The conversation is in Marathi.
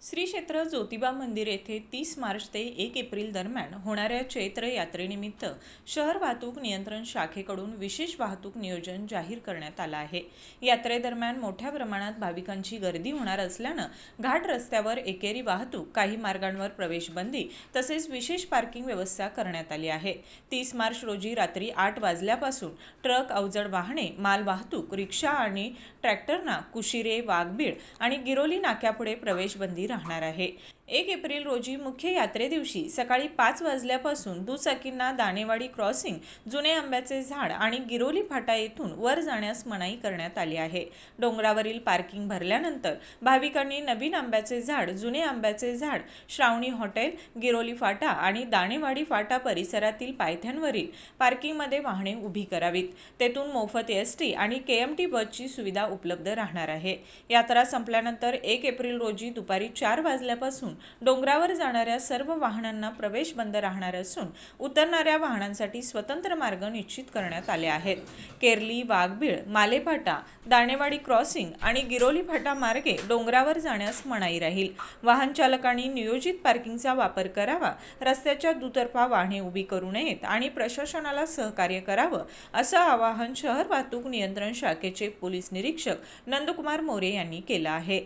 श्री क्षेत्र ज्योतिबा मंदिर येथे 30 मार्च ते 1 एप्रिल दरम्यान होणाऱ्या चैत्र यात्रेनिमित्त शहर वाहतूक नियंत्रण शाखेकडून विशेष वाहतूक नियोजन जाहीर करण्यात आलं आहे। यात्रेदरम्यान मोठ्या प्रमाणात भाविकांची गर्दी होणार असल्यानं घाट रस्त्यावर एकेरी वाहतूक, काही मार्गांवर प्रवेशबंदी तसेच विशेष पार्किंग व्यवस्था करण्यात आली आहे। 30 मार्च रोजी रात्री 8 वाजल्यापासून ट्रक, अवजड वाहने, माल वाहतूक, रिक्षा आणि ट्रॅक्टरना कुशिरे, वाघबीळ आणि गिरोली नाक्यापुढे प्रवेशबंदी राहणार आहे। 1 एप्रिल रोजी मुख्य यात्रे दिवशी सकाळी 5 वाजल्यापासून दुचाकींना दाणेवाडी क्रॉसिंग, जुने आंब्याचे झाड आणि गिरोली फाटा येथून वर जाण्यास मनाई करण्यात आली आहे। डोंगरावरील पार्किंग भरल्यानंतर भाविकांनी नवीन आंब्याचे झाड, जुने आंब्याचे झाड, श्रावणी हॉटेल, गिरोली फाटा आणि दाणेवाडी फाटा परिसरातील पायथ्यांवरील पार्किंगमध्ये वाहने उभी करावीत। तेथून मोफत एसटी आणि केएमटी बसची सुविधा उपलब्ध राहणार आहे। यात्रा संपल्यानंतर 1 एप्रिल रोजी दुपारी 4 वाजल्यापासून डोंगरावर जाणाऱ्या सर्व वाहनांना प्रवेश बंद राहणार असून उतरणाऱ्या वाहनांसाठी स्वतंत्र मार्ग निश्चित करण्यात आले आहेत। केरली, वाघबीळ, मालेफाटा, दाणेवाडी क्रॉसिंग आणि गिरोली फाटा मार्गे डोंगरावर जाण्यास मनाई राहील। वाहन चालकांनी नियोजित पार्किंगचा वापर करावा, रस्त्याच्या दुतर्फा वाहने उभी करू नयेत आणि प्रशासनाला सहकार्य करावं असं आवाहन शहर वाहतूक नियंत्रण शाखेचे पोलीस निरीक्षक नंदकुमार मोरे यांनी केलं आहे।